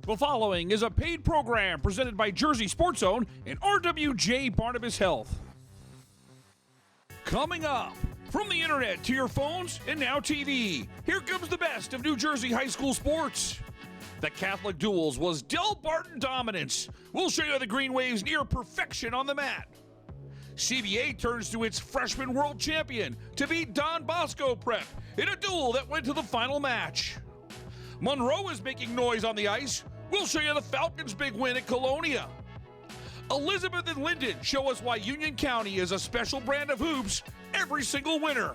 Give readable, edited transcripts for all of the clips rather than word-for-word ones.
The following is a paid program presented by Jersey Sports Zone and RWJ Barnabas Health. Coming up, from the internet to your phones and now TV, here comes the best of New Jersey high school sports. The Catholic Duels was Del Barton dominance. We'll show you the Green Wave's near perfection on the mat. CBA turns to its freshman world champion to beat Don Bosco Prep in a duel that went to the final match. Monroe is making noise on the ice. We'll show you the Falcons' big win at Colonia. Elizabeth and Linden show us why Union County is a special brand of hoops every single winter.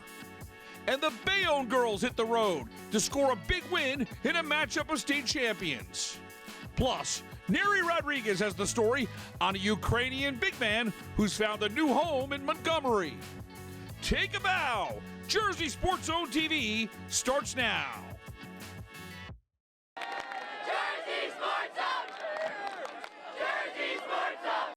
And the Bayonne girls hit the road to score a big win in a matchup of state champions. Plus, Neri Rodriguez has the story on a Ukrainian big man who's found a new home in Montgomery. Take a bow. Jersey Sports Zone TV starts now. Jersey Sports Zone! Jersey Sports Zone!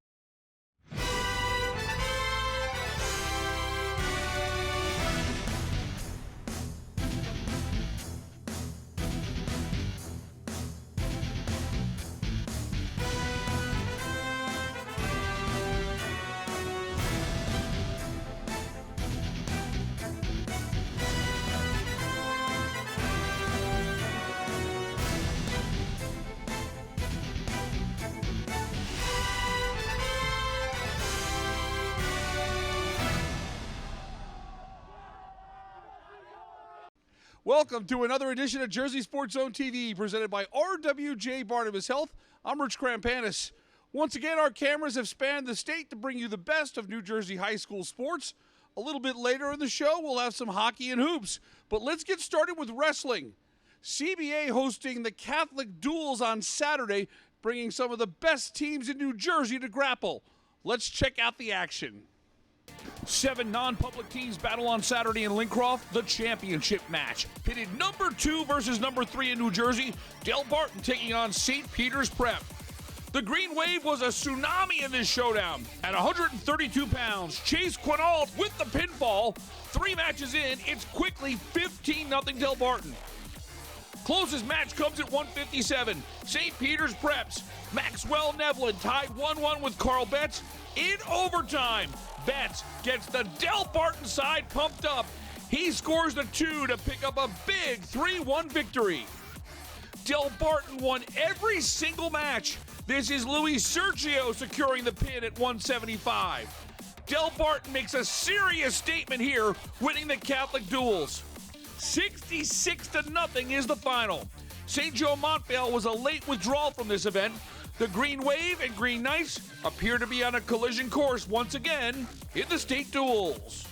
Welcome to another edition of Jersey Sports Zone TV, presented by RWJ Barnabas Health. I'm Rich Krampanis. Once again, our cameras have spanned the state to bring you the best of New Jersey high school sports. A little bit later in the show, we'll have some hockey and hoops. But let's get started with wrestling. CBA hosting the Catholic Duels on Saturday, bringing some of the best teams in New Jersey to grapple. Let's check out the action. 7 non-public teams battle on Saturday in Lincroft, the championship match. Pitted number 2 versus number 3 in New Jersey, Del Barton taking on St. Peter's Prep. The Green Wave was a tsunami in this showdown. At 132 pounds, Chase Quinault with the pinfall. 3 matches in, it's quickly 15-0 Del Barton. Closest match comes at 157. St. Peter's Preps. Maxwell Nevlin tied 1-1 with Carl Betts in overtime. Betts gets the Del Barton side pumped up. He scores the 2 to pick up a big 3-1 victory. Del Barton won every single match. This is Luis Sergio securing the pin at 175. Del Barton makes a serious statement here, winning the Catholic Duels. 66-0 is the final. St. Joe Montvale was a late withdrawal from this event. The Green Wave and Green Knights appear to be on a collision course once again in the state duels.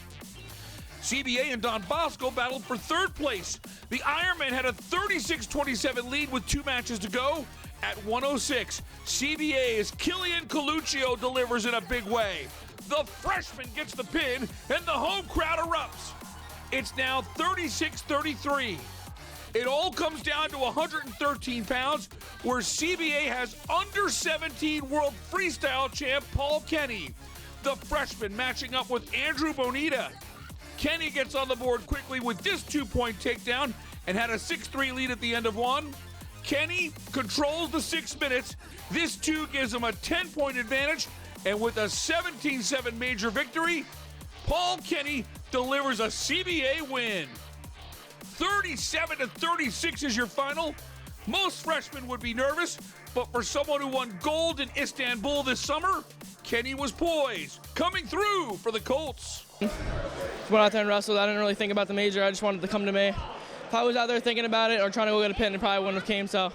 CBA and Don Bosco battled for third place. The Ironmen had a 36-27 lead with 2 matches to go. At 106, CBA's Killian Coluccio delivers in a big way. The freshman gets the pin and the home crowd erupts. It's now 36-33. It all comes down to 113 pounds, where CBA has under 17 world freestyle champ Paul Kenny. The freshman matching up with Andrew Bonita. Kenny gets on the board quickly with this 2-point takedown and had a 6-3 lead at the end of 1. Kenny controls the 6 minutes. This 2 gives him a 10-point advantage, and with a 17-7 major victory, Paul Kenny delivers a CBA win. 37-36 is your final. Most freshmen would be nervous, but for someone who won gold in Istanbul this summer, Kenny was poised, coming through for the Colts. Went out there and wrestled. I didn't really think about the major. I just wanted to come to me. If I was out there thinking about it or trying to go get a pin, it probably wouldn't have came, so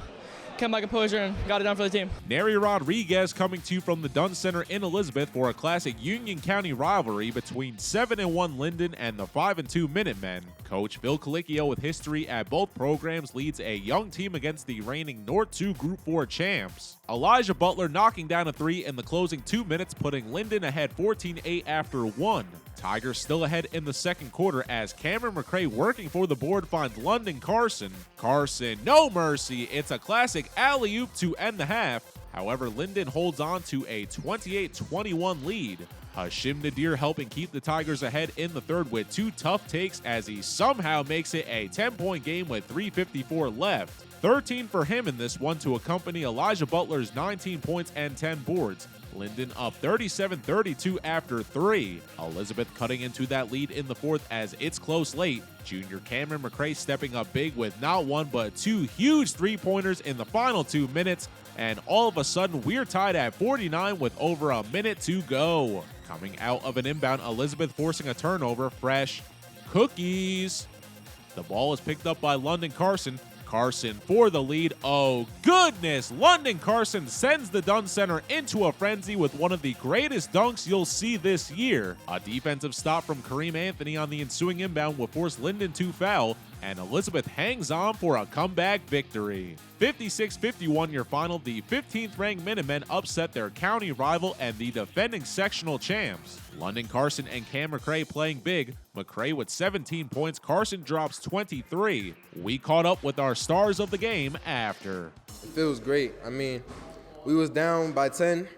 kept my composure and got it done for the team. Neri Rodriguez coming to you from the Dunn Center in Elizabeth for a classic Union County rivalry between 7-1 Linden and the 5-2 Minutemen. Coach Phil Colicchio, with history at both programs, leads a young team against the reigning North 2 Group 4 champs. Elijah Butler knocking down a 3 in the closing 2 minutes, putting Linden ahead 14-8 after 1. Tigers still ahead in the second quarter as Cameron McCray, working for the board, finds London Carson. Carson, no mercy. It's a classic alley-oop to end the half. However, Linden holds on to a 28-21 lead. Hashim Nadir helping keep the Tigers ahead in the third with 2 tough takes as he somehow makes it a 10-point game with 3:54 left. 13 for him in this one to accompany Elijah Butler's 19 points and 10 boards. Linden up 37-32 after 3. Elizabeth cutting into that lead in the fourth as it's close late. Junior Cameron McCray stepping up big with not one but 2 huge three-pointers in the final 2 minutes. And all of a sudden, we're tied at 49 with over a minute to go. Coming out of an inbound, Elizabeth forcing a turnover. Fresh cookies. The ball is picked up by London Carson. Carson for the lead. Oh, goodness. London Carson sends the Dunn Center into a frenzy with one of the greatest dunks you'll see this year. A defensive stop from Kareem Anthony on the ensuing inbound will force Linden to foul, and Elizabeth hangs on for a comeback victory. 56-51 your final. The 15th-ranked Minutemen upset their county rival and the defending sectional champs. London Carson and Cam McCray playing big. McCray with 17 points. Carson drops 23. We caught up with our stars of the game after. It feels great. I mean, we was down by 10.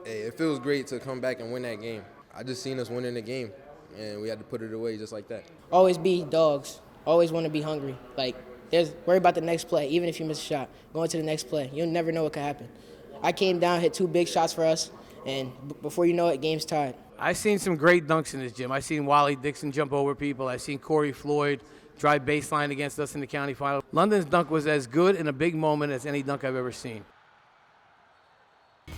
Hey, it feels great to come back and win that game. I just seen us winning the game, and we had to put it away just like that. Always be dogs. Always want to be hungry. Worry about the next play. Even if you miss a shot, going to the next play. You'll never know what could happen. I came down, hit 2 big shots for us, and before you know it, game's tied. I've seen some great dunks in this gym. I've seen Wally Dixon jump over people. I've seen Corey Floyd drive baseline against us in the county final. London's dunk was as good in a big moment as any dunk I've ever seen.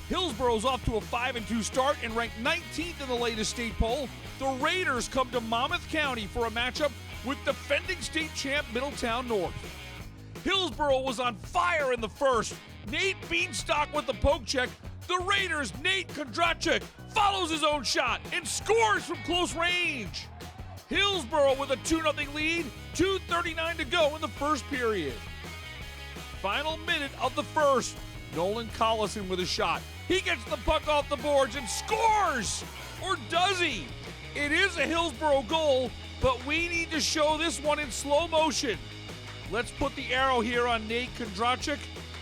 Hillsboro's off to a 5-2 start and ranked 19th in the latest state poll. The Raiders come to Monmouth County for a matchup with defending state champ Middletown North. Hillsboro was on fire in the first. Nate Beanstock with the poke check. The Raiders' Nate Kondrachek follows his own shot and scores from close range. Hillsboro with a 2-0 lead, 2:39 to go in the first period. Final minute of the first. Nolan Collison with a shot. He gets the puck off the boards and scores! Or does he? It is a Hillsboro goal, but we need to show this one in slow motion. Let's put the arrow here on Nate Kondrachek.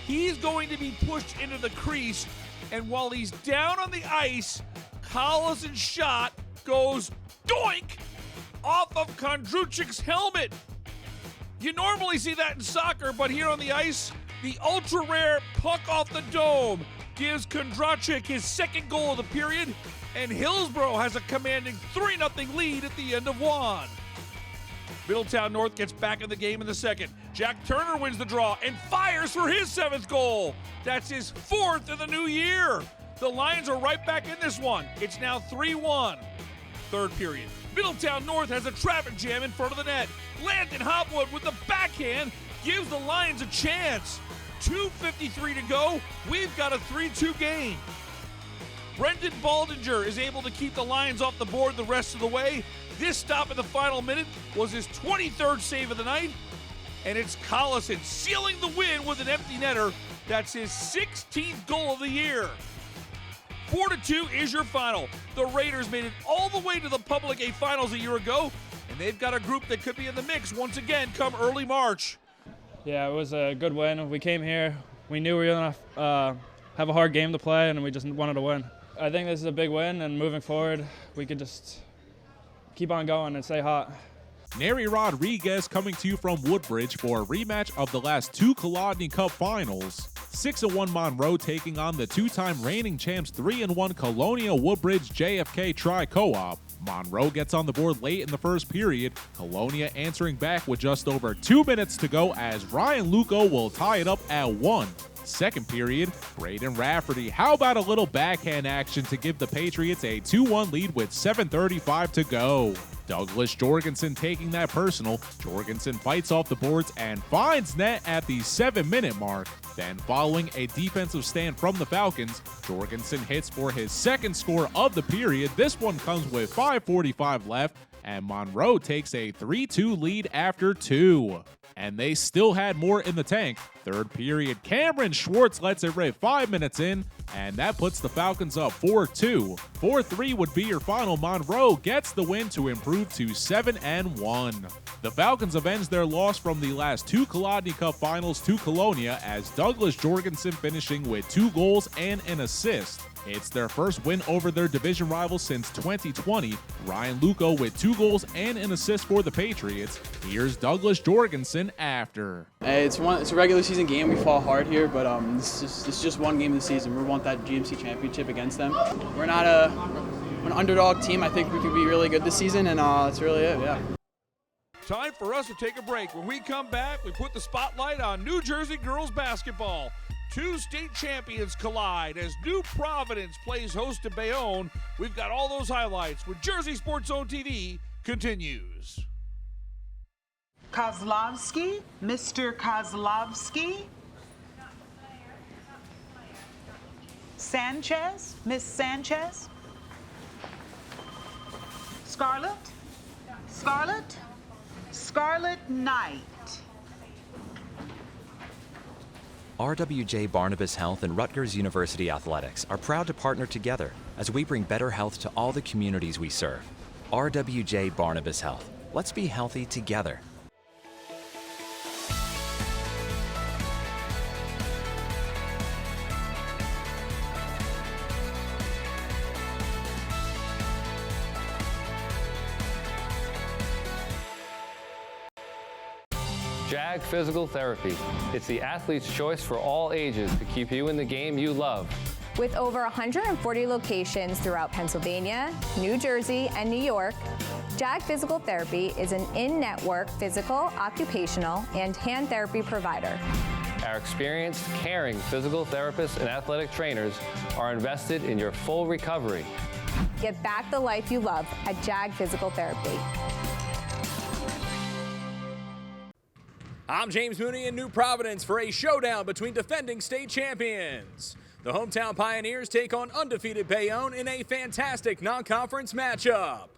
He's going to be pushed into the crease, and while he's down on the ice, Collison's shot goes doink off of Kondrachek's helmet. You normally see that in soccer, but here on the ice, the ultra-rare puck off the dome gives Kondrachek his second goal of the period, and Hillsboro has a commanding 3-0 lead at the end of one. Middletown North gets back in the game in the second. Jack Turner wins the draw and fires for his 7th goal. That's his 4th in the new year. The Lions are right back in this one. It's now 3-1. Third period. Middletown North has a traffic jam in front of the net. Landon Hopwood with the backhand gives the Lions a chance. 2:53 to go. We've got a 3-2 game. Brendan Baldinger is able to keep the Lions off the board the rest of the way. This stop in the final minute was his 23rd save of the night. And it's Collison sealing the win with an empty netter. That's his 16th goal of the year. 4-2 is your final. The Raiders made it all the way to the Public A Finals a year ago, and they've got a group that could be in the mix once again come early March. Yeah, it was a good win. We came here, we knew we were going to have a hard game to play, and we just wanted to win. I think this is a big win, and moving forward, we could just keep on going and stay hot. Neri Rodriguez coming to you from Woodbridge for a rematch of the last 2 Kolodny Cup finals. 6-1 Monroe taking on the 2-time reigning champs 3-1 Colonial Woodbridge JFK Tri-Co-op. Monroe gets on the board late in the first period. Colonia answering back with just over 2 minutes to go as Ryan Luco will tie it up at 1. Second period, Braden Rafferty. How about a little backhand action to give the Patriots a 2-1 lead with 7:35 to go? Douglas Jorgensen taking that personal. Jorgensen fights off the boards and finds net at the 7-minute mark. Then following a defensive stand from the Falcons, Jorgensen hits for his second score of the period. This one comes with 5:45 left, and Monroe takes a 3-2 lead after 2. And they still had more in the tank. Third period, Cameron Schwartz lets it rip 5 minutes in, and that puts the Falcons up 4-2. 4-3 would be your final. Monroe gets the win to improve to 7-1. The Falcons avenge their loss from the last 2 Kolodny Cup finals to Colonia as Douglas Jorgensen finishing with 2 goals and an assist. It's their first win over their division rival since 2020. Ryan Luco with 2 goals and an assist for the Patriots. Here's Douglas Jorgensen Wilson after. It's a regular season game. We fall hard here, but this is just one game of the season. We want that GMC championship against them. We're not an underdog team. I think we could be really good this season, and that's really it, yeah. Time for us to take a break. When we come back, we put the spotlight on New Jersey girls basketball. Two state champions collide as New Providence plays host to Bayonne. We've got all those highlights when Jersey Sports Zone TV continues. Kozlowski, Mr. Kozlowski. Sanchez, Miss Sanchez. Scarlett, Scarlett Knight. RWJ Barnabas Health and Rutgers University Athletics are proud to partner together as we bring better health to all the communities we serve. RWJ Barnabas Health. Let's be healthy together. JAG Physical Therapy. It's the athlete's choice for all ages to keep you in the game you love. With over 140 locations throughout Pennsylvania, New Jersey, and New York, JAG Physical Therapy is an in-network physical, occupational, and hand therapy provider. Our experienced, caring physical therapists and athletic trainers are invested in your full recovery. Get back the life you love at JAG Physical Therapy. I'm James Mooney in New Providence for a showdown between defending state champions. The hometown Pioneers take on undefeated Bayonne in a fantastic non-conference matchup.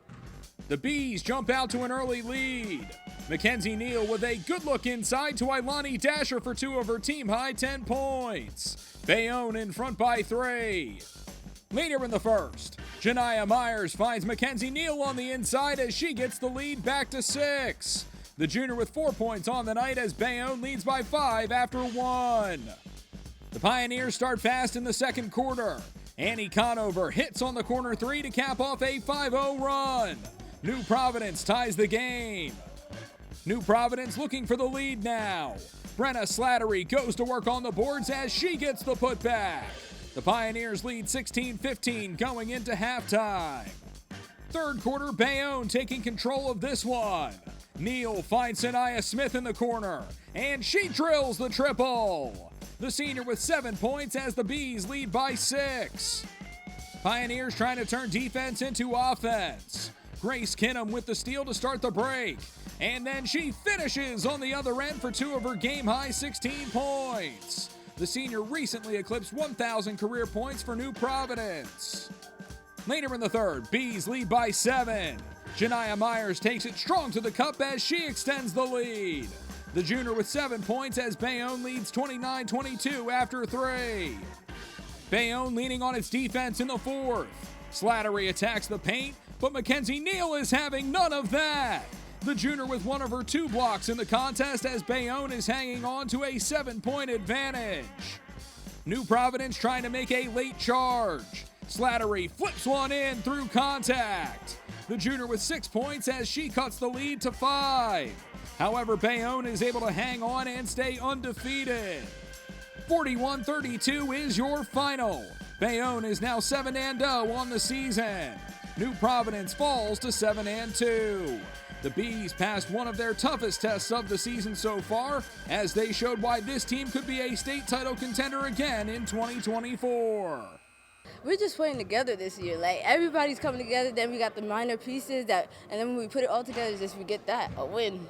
The Bees jump out to an early lead. Mackenzie Neal with a good look inside to Ilani Dasher for 2 of her team-high 10 points. Bayonne in front by 3. Later in the first, Janiah Myers finds Mackenzie Neal on the inside as she gets the lead back to 6. The junior with 4 points on the night as Bayonne leads by 5 after 1. The Pioneers start fast in the second quarter. Annie Conover hits on the corner 3 to cap off a 5-0 run. New Providence ties the game. New Providence looking for the lead now. Brenna Slattery goes to work on the boards as she gets the putback. The Pioneers lead 16-15 going into halftime. Third quarter, Bayonne taking control of this one. Neal finds Sanaya Smith in the corner, and she drills the triple. The senior with 7 points as the Bees lead by 6. Pioneers trying to turn defense into offense. Grace Kinham with the steal to start the break, and then she finishes on the other end for 2 of her game-high 16 points. The senior recently eclipsed 1,000 career points for New Providence. Later in the third, Bees lead by 7. Janiah Myers takes it strong to the cup as she extends the lead. The junior with 7 points as Bayonne leads 29-22 after 3. Bayonne leaning on its defense in the fourth. Slattery attacks the paint, but Mackenzie Neal is having none of that. The junior with 1 of her 2 blocks in the contest as Bayonne is hanging on to a 7-point advantage. New Providence trying to make a late charge. Slattery flips one in through contact. The junior with 6 points as she cuts the lead to 5. However, Bayonne is able to hang on and stay undefeated. 41-32 is your final. Bayonne is now 7-0 on the season. New Providence falls to 7-2. The Bees passed one of their toughest tests of the season so far, as they showed why this team could be a state title contender again in 2024. We're just playing together this year. Like, everybody's coming together, then we got the minor pieces, and then when we put it all together, we get that, a win.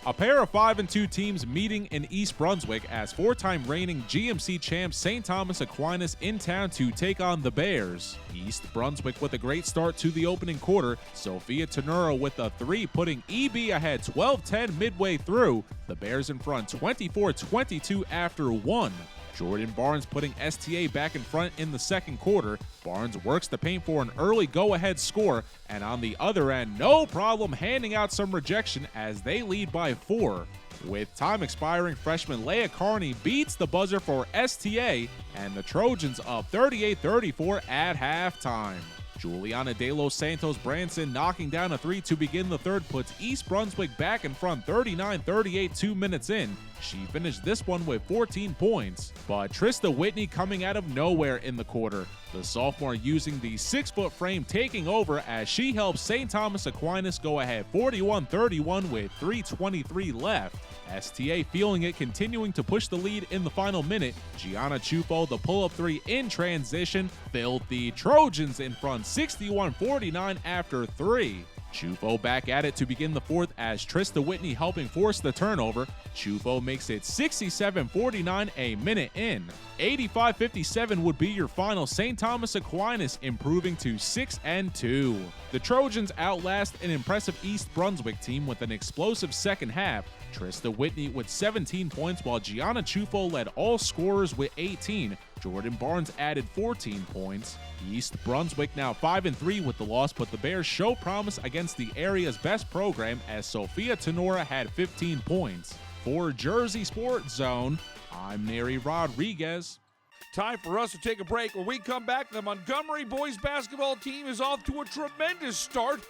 A pair of 5-2 teams meeting in East Brunswick as 4-time reigning GMC champ St. Thomas Aquinas in town to take on the Bears. East Brunswick with a great start to the opening quarter. Sophia Tenura with a 3 putting EB ahead 12-10 midway through. The Bears in front 24-22 after 1. Jordan Barnes putting STA back in front in the second quarter. Barnes works the paint for an early go-ahead score, and on the other end, no problem handing out some rejection as they lead by 4. With time expiring, freshman Leah Carney beats the buzzer for STA, and the Trojans up 38-34 at halftime. Juliana De Los Santos Branson knocking down a three to begin the third puts East Brunswick back in front 39-38 2 minutes in. She finished this one with 14 points, but Trista Whitney coming out of nowhere in the quarter. The sophomore using the 6-foot frame taking over as she helps St. Thomas Aquinas go ahead 41-31 with 3:23 left. STA feeling it, continuing to push the lead in the final minute. Gianna Chufo, the pull-up three in transition, filled the Trojans in front 61-49 after three. Chufo back at it to begin the fourth as Trista Whitney helping force the turnover. Chufo makes it 67-49 a minute in. 85-57 would be your final. St. Thomas Aquinas improving to 6-2. The Trojans outlast an impressive East Brunswick team with an explosive second half. Trista Whitney with 17 points while Gianna Chufo led all scorers with 18. Jordan Barnes added 14 points. East Brunswick now 5-3 with the loss, but the Bears show promise against the area's best program as Sophia Tenora had 15 points. For Jersey Sports Zone, I'm Neri Rodriguez. Time for us to take a break. When we come back, the Montgomery boys basketball team is off to a tremendous start,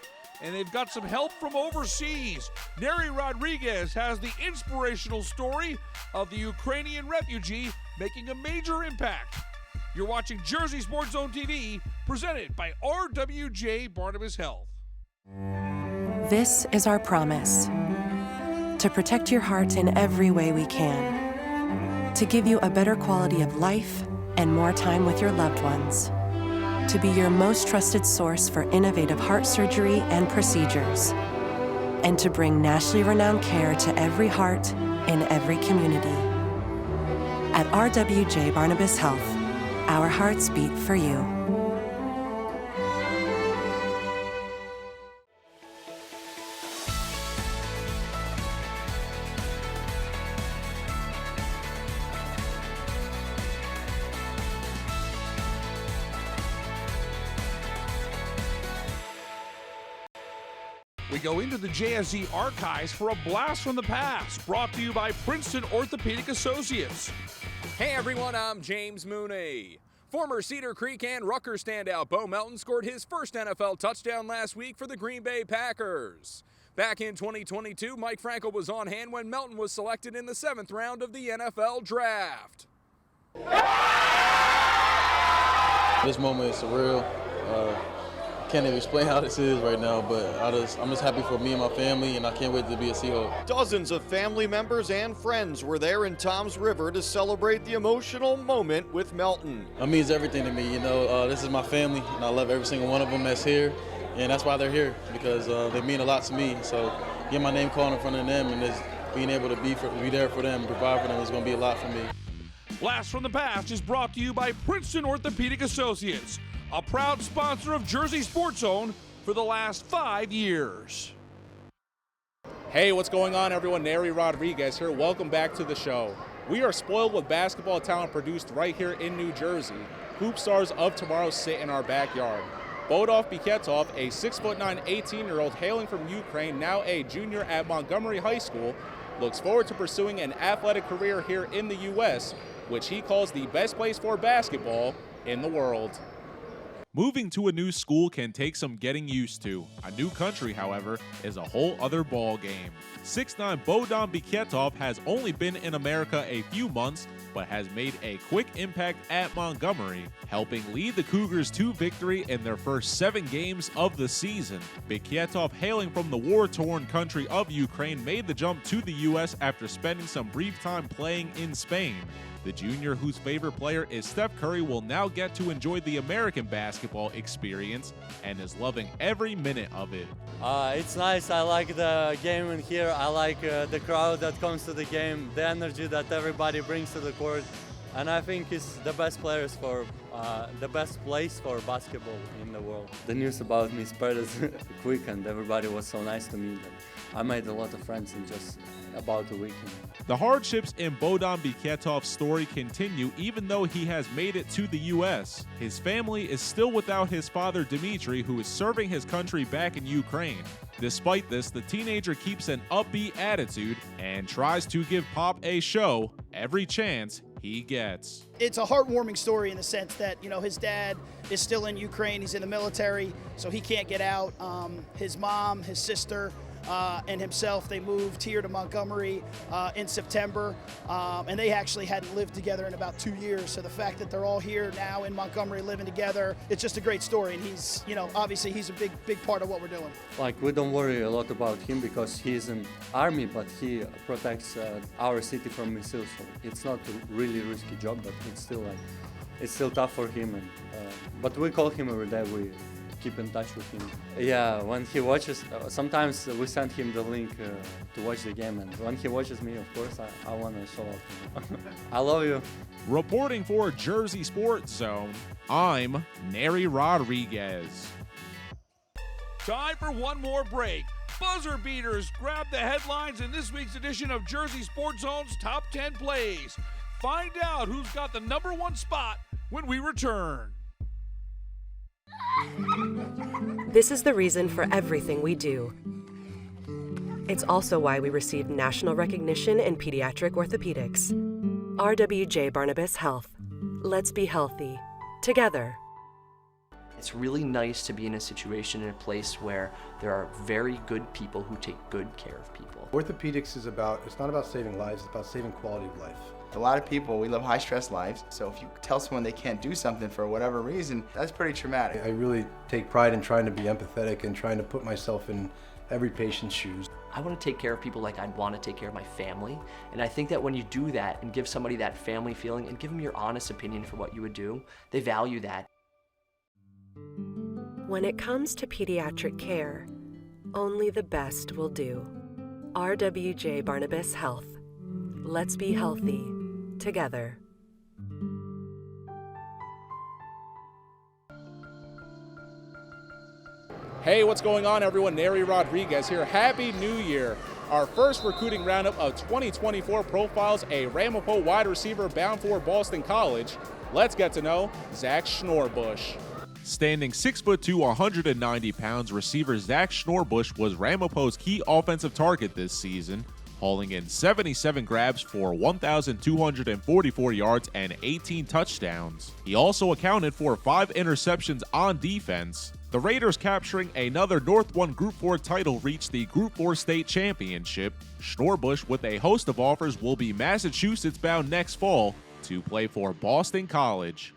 and they've got some help from overseas. Neri Rodriguez has the inspirational story of the Ukrainian refugee making a major impact. You're watching Jersey Sports Zone TV, presented by RWJ Barnabas Health. This is our promise: to protect your heart in every way we can, to give you a better quality of life and more time with your loved ones, to be your most trusted source for innovative heart surgery and procedures, and to bring nationally renowned care to every heart in every community. At RWJ Barnabas Health, our hearts beat for you. We go into the JSZ archives for a blast from the past, brought to you by Princeton Orthopedic Associates. Hey everyone, I'm James Mooney. Former Cedar Creek and Rutgers standout Bo Melton scored his first NFL touchdown last week for the Green Bay Packers. Back in 2022, Mike Frankel was on hand when Melton was selected in the 7th round of the NFL Draft. This moment is surreal. Can't even explain how this is right now, but I'm just happy for me and my family, and I can't wait to be a Seahawk. Dozens of family members and friends were there in Toms River to celebrate the emotional moment with Melton. It means everything to me, you know. This is my family, and I love every single one of them that's here, and that's why they're here, because they mean a lot to me. So get my name called in front of them, and just being able to be there for them, provide for them, is going to be a lot for me. Blast from the Past is brought to you by Princeton Orthopedic Associates, a proud sponsor of Jersey Sports Zone for the last 5 years. Hey, what's going on, everyone? Neri Rodriguez here. Welcome back to the show. We are spoiled with basketball talent produced right here in New Jersey. Hoop stars of tomorrow sit in our backyard. Bodov Biketov, a 6'9", 18-year-old hailing from Ukraine, now a junior at Montgomery High School, looks forward to pursuing an athletic career here in the U.S., which he calls the best place for basketball in the world. Moving to a new school can take some getting used to. A new country, however, is a whole other ball game. 6'9" Bodan Biketov has only been in America a few months, but has made a quick impact at Montgomery, helping lead the Cougars to victory in their first 7 games of the season. Biketov, hailing from the war-torn country of Ukraine, made the jump to the U.S. after spending some brief time playing in Spain. The junior, whose favorite player is Steph Curry, will now get to enjoy the American basketball experience and is loving every minute of it. It's nice. I like the game in here. I like the crowd that comes to the game, the energy that everybody brings to the court. And I think it's the best place for basketball in the world. The news about me spread quick, and everybody was so nice to me that I made a lot of friends in just about a week. The hardships in Bodan Biketov's story continue even though he has made it to the U.S. His family is still without his father Dmitry, who is serving his country back in Ukraine. Despite this, the teenager keeps an upbeat attitude and tries to give Pop a show every chance he gets. It's a heartwarming story in the sense that, you know, his dad is still in Ukraine. He's in the military, so he can't get out. His mom, his sister, and himself, they moved here to Montgomery in September, and they actually hadn't lived together in about 2 years. So the fact that they're all here now in Montgomery living together, it's just a great story. And he's, you know, obviously he's a big part of what we're doing. Like, we don't worry a lot about him because he's in army, but he protects our city from missiles. So it's not a really risky job, but it's still tough for him. And but we call him every day. We keep in touch with him. Yeah, when he watches, sometimes we send him the link to watch the game, and when he watches me, of course, I want to show up. I love you. Reporting for Jersey Sports Zone, I'm Neri Rodriguez. Time for one more break. Buzzer beaters grab the headlines in this week's edition of Jersey Sports Zone's Top 10 Plays. Find out who's got the #1 spot when we return. This is the reason for everything we do. It's also why we received national recognition in pediatric orthopedics. RWJ Barnabas Health. Let's be healthy. Together. It's really nice to be in a situation, in a place where there are very good people who take good care of people. Orthopedics is it's not about saving lives, it's about saving quality of life. A lot of people, we live high-stress lives, so if you tell someone they can't do something for whatever reason, that's pretty traumatic. I really take pride in trying to be empathetic and trying to put myself in every patient's shoes. I want to take care of people like I'd want to take care of my family, and I think that when you do that and give somebody that family feeling and give them your honest opinion for what you would do, they value that. When it comes to pediatric care, only the best will do. RWJ Barnabas Health. Let's be healthy. Together. Hey, what's going on, everyone? Neri Rodriguez here. Happy New Year. Our first recruiting roundup of 2024 profiles a Ramapo wide receiver bound for Boston College. Let's get to know Zach Schnorbush. Standing 6'2", 190 pounds, receiver Zach Schnorbush was Ramapo's key offensive target this season, hauling in 77 grabs for 1,244 yards and 18 touchdowns. He also accounted for 5 interceptions on defense. The Raiders, capturing another North 1 Group 4 title, reached the Group 4 state championship. Schnorbush, with a host of offers, will be Massachusetts bound next fall to play for Boston College.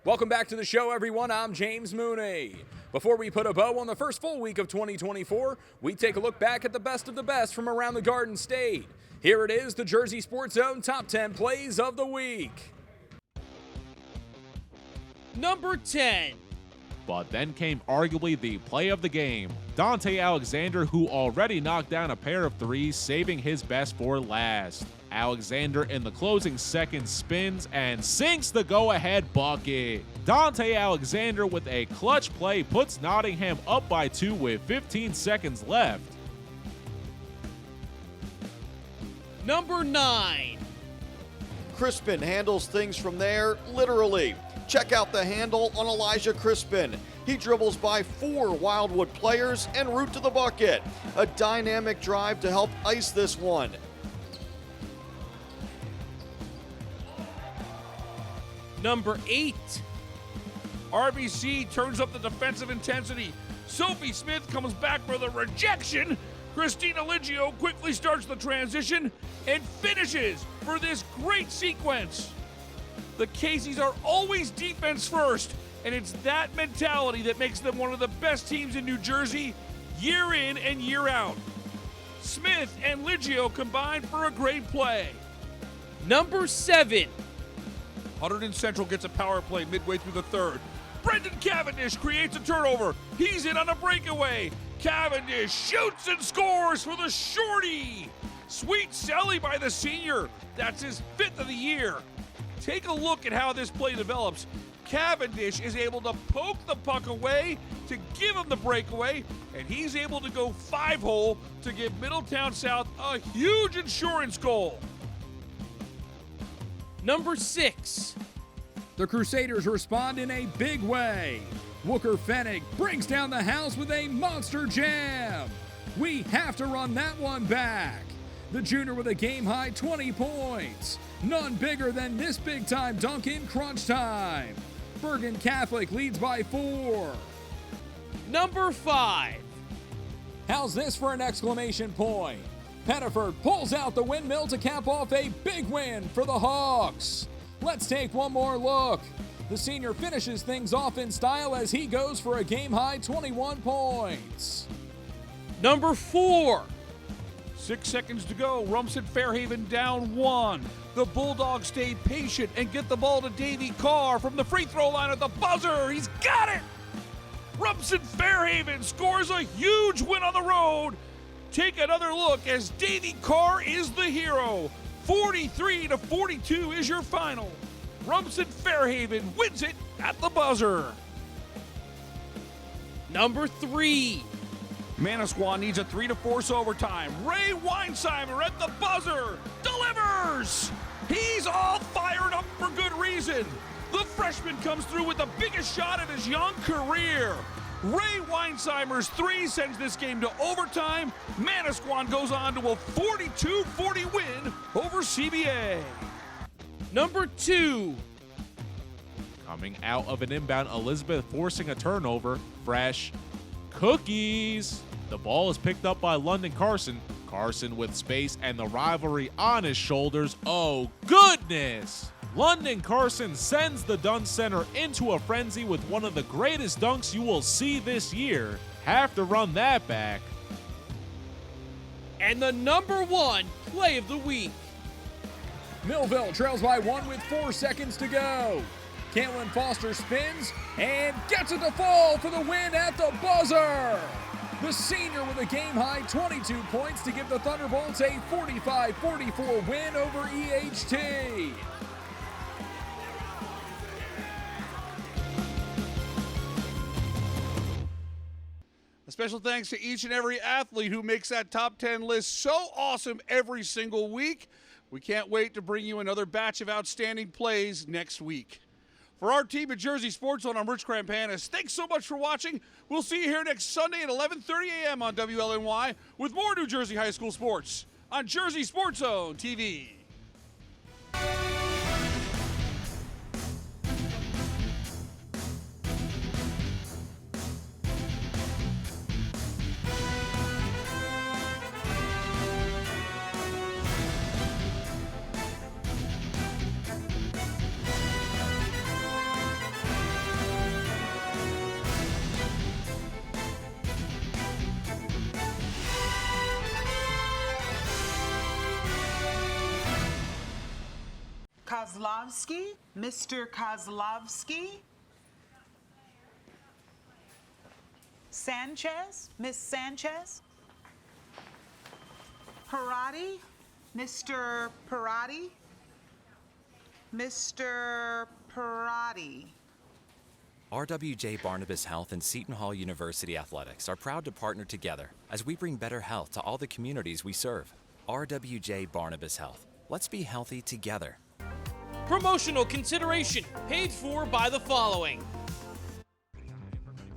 Welcome back to the show, everyone. I'm James Mooney. Before we put a bow on the first full week of 2024, we take a look back at the best of the best from around the Garden State. Here it is, the Jersey Sports Zone Top 10 Plays of the Week. Number 10. But then came arguably the play of the game. Dante Alexander, who already knocked down a pair of threes, saving his best for last. Alexander in the closing seconds spins and sinks the go-ahead bucket. Dante Alexander with a clutch play puts Nottingham up by 2 with 15 seconds left. Number 9. Crispin handles things from there, literally. Check out the handle on Elijah Crispin. He dribbles by 4 Wildwood players en route to the bucket. A dynamic drive to help ice this one. Number 8. RBC turns up the defensive intensity. Sophie Smith comes back for the rejection. Christina Liggio quickly starts the transition and finishes for this great sequence. The Caseys are always defense first, and it's that mentality that makes them one of the best teams in New Jersey year in and year out. Smith and Liggio combined for a great play. Number 7. Hunterdon Central gets a power play midway through the third. Brendan Cavendish creates a turnover. He's in on a breakaway. Cavendish shoots and scores for the shorty. Sweet Sally by the senior. That's his 5th of the year. Take a look at how this play develops. Cavendish is able to poke the puck away to give him the breakaway, and he's able to go 5-hole to give Middletown South a huge insurance goal. Number 6. The Crusaders respond in a big way. Wooker Fennig brings down the house with a monster jam. We have to run that one back. The junior with a game-high 20 points. None bigger than this big-time dunk in crunch time. Bergen Catholic leads by 4. Number 5. How's this for an exclamation point? Pettiford pulls out the windmill to cap off a big win for the Hawks. Let's take one more look. The senior finishes things off in style as he goes for a game-high 21 points. Number 4. 6 seconds to go. Rumson Fairhaven down 1. The Bulldogs stay patient and get the ball to Davy Carr from the free throw line at the buzzer. He's got it! Rumson Fairhaven scores a huge win on the road. Take another look as Davy Carr is the hero. 43-42 is your final. Rumson Fairhaven wins it at the buzzer. Number 3. Manasquan needs a 3 to force overtime. Ray Weinsheimer at the buzzer delivers. He's all fired up for good reason. The freshman comes through with the biggest shot of his young career. Ray Weinsheimer's 3 sends this game to overtime. Manasquan goes on to a 42-40 win over CBA. Number 2. Coming out of an inbound, Elizabeth forcing a turnover. Fresh cookies. The ball is picked up by London Carson. Carson with space and the rivalry on his shoulders. Oh, goodness! London Carson sends the Dunn Center into a frenzy with one of the greatest dunks you will see this year. Have to run that back. And the number 1 play of the week. Millville trails by 1 with 4 seconds to go. Caitlin Foster spins and gets it to fall for the win at the buzzer. The senior with a game-high 22 points to give the Thunderbolts a 45-44 win over EHT. A special thanks to each and every athlete who makes that top 10 list so awesome every single week. We can't wait to bring you another batch of outstanding plays next week. For our team at Jersey Sports Zone, I'm Rich Krampanis. Thanks so much for watching. We'll see you here next Sunday at 11:30 a.m. on WLNY with more New Jersey high school sports on Jersey Sports Zone TV. Kozlovsky, Mr. Kozlovsky. Sanchez, Miss Sanchez. Parati, Mr. Parati. Mr. Parati. RWJ Barnabas Health and Seton Hall University Athletics are proud to partner together as we bring better health to all the communities we serve. RWJ Barnabas Health. Let's be healthy together. Promotional consideration paid for by the following.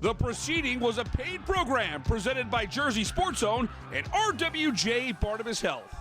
The proceeding was a paid program presented by Jersey Sports Zone and RWJ Barnabas Health.